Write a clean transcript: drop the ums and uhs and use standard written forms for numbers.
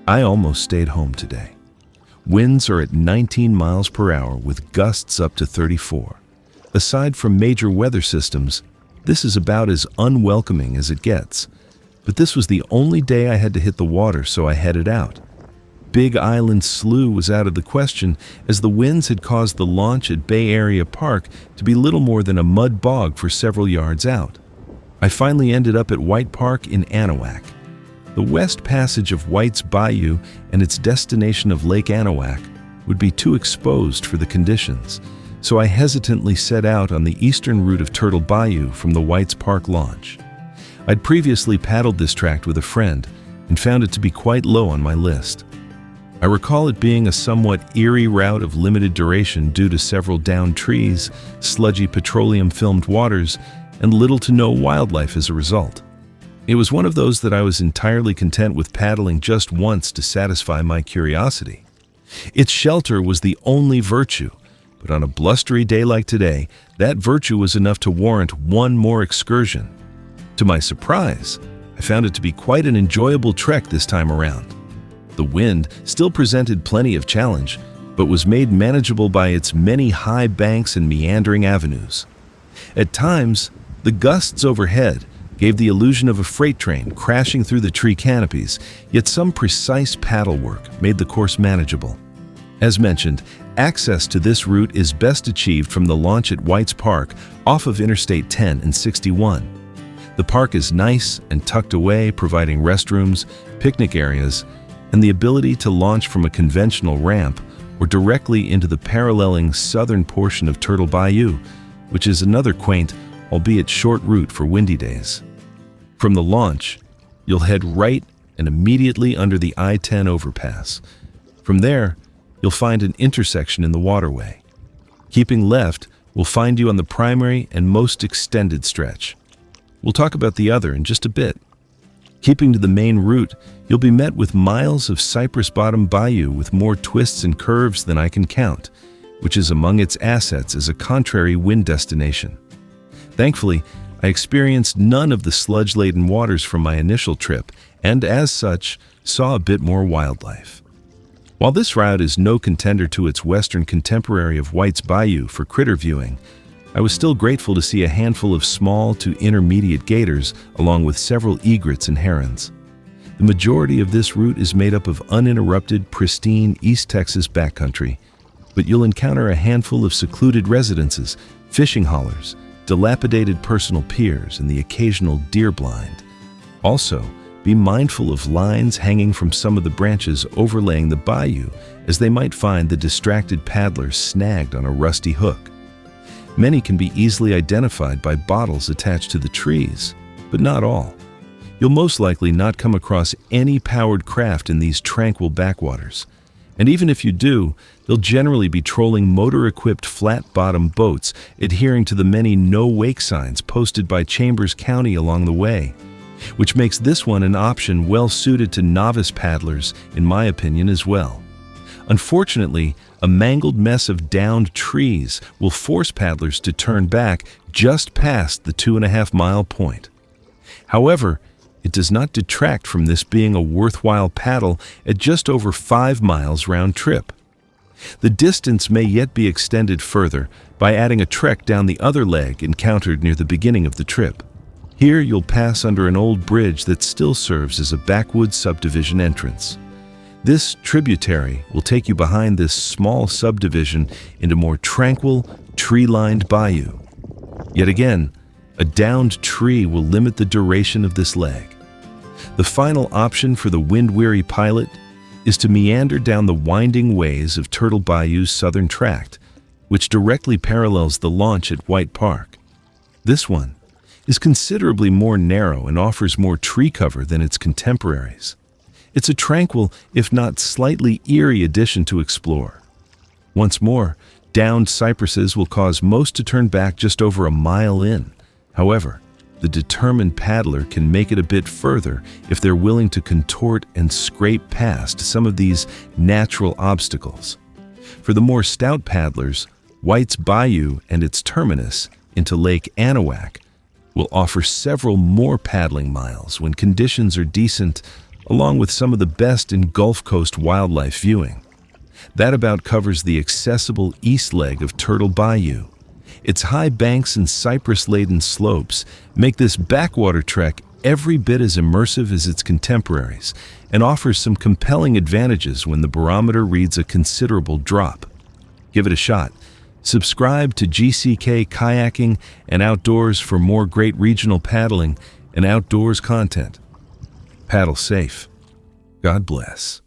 I almost stayed home today. Winds are at 19 miles per hour with gusts up to 34. Aside from major weather systems, this is about as unwelcoming as it gets. But this was the only day I had to hit the water, so I headed out. Big Island Slough was out of the question, as the winds had caused the launch at Bay Area Park to be little more than a mud bog for several yards out. I finally ended up at White Park in Anahuac. The west passage of White's Bayou and its destination of Lake Anahuac would be too exposed for the conditions, so I hesitantly set out on the eastern route of Turtle Bayou from the White's Park launch. I'd previously paddled this tract with a friend and found it to be quite low on my list. I recall it being a somewhat eerie route of limited duration due to several downed trees, sludgy petroleum-filmed waters, and little to no wildlife as a result. It was one of those that I was entirely content with paddling just once to satisfy my curiosity. Its shelter was the only virtue, but on a blustery day like today, that virtue was enough to warrant one more excursion. To my surprise, I found it to be quite an enjoyable trek this time around. The wind still presented plenty of challenge, but was made manageable by its many high banks and meandering avenues. At times, the gusts overhead gave the illusion of a freight train crashing through the tree canopies, yet some precise paddle work made the course manageable. As mentioned, access to this route is best achieved from the launch at White's Park off of Interstate 10 and 61. The park is nice and tucked away, providing restrooms, picnic areas, and the ability to launch from a conventional ramp or directly into the paralleling southern portion of Turtle Bayou, which is another quaint, albeit short route for windy days. From the launch, you'll head right and immediately under the I-10 overpass. From there, you'll find an intersection in the waterway. Keeping left will find you on the primary and most extended stretch. We'll talk about the other in just a bit. Keeping to the main route, you'll be met with miles of Cypress Bottom Bayou with more twists and curves than I can count, which is among its assets as a contrary wind destination. Thankfully, I experienced none of the sludge-laden waters from my initial trip, and as such, saw a bit more wildlife. While this route is no contender to its western contemporary of White's Bayou for critter viewing, I was still grateful to see a handful of small to intermediate gators along with several egrets and herons. The majority of this route is made up of uninterrupted, pristine East Texas backcountry, but you'll encounter a handful of secluded residences, fishing hollers, dilapidated personal piers, and the occasional deer blind. Also, be mindful of lines hanging from some of the branches overlaying the bayou, as they might find the distracted paddler snagged on a rusty hook. Many can be easily identified by bottles attached to the trees, but not all. You'll most likely not come across any powered craft in these tranquil backwaters. And even if you do, they'll generally be trolling motor-equipped flat-bottom boats adhering to the many no-wake signs posted by Chambers County along the way, which makes this one an option well-suited to novice paddlers, in my opinion, as well. Unfortunately, a mangled mess of downed trees will force paddlers to turn back just past the 2.5-mile point. However, it does not detract from this being a worthwhile paddle at just over 5 miles round trip. The distance may yet be extended further by adding a trek down the other leg encountered near the beginning of the trip. Here you'll pass under an old bridge that still serves as a backwoods subdivision entrance. This tributary will take you behind this small subdivision into more tranquil, tree-lined bayou. Yet again, a downed tree will limit the duration of this leg. The final option for the wind-weary pilot is to meander down the winding ways of Turtle Bayou's southern tract, which directly parallels the launch at White Park. This one is considerably more narrow and offers more tree cover than its contemporaries. It's a tranquil, if not slightly eerie addition to explore. Once more, downed cypresses will cause most to turn back just over a mile in. However, the determined paddler can make it a bit further if they're willing to contort and scrape past some of these natural obstacles. For the more stout paddlers, White's Bayou and its terminus into Lake Anahuac will offer several more paddling miles when conditions are decent, along with some of the best in Gulf Coast wildlife viewing. That about covers the accessible east leg of Turtle Bayou. Its high banks and cypress-laden slopes make this backwater trek every bit as immersive as its contemporaries and offers some compelling advantages when the barometer reads a considerable drop. Give it a shot. Subscribe to GCK Kayaking and Outdoors for more great regional paddling and outdoors content. Paddle safe. God bless.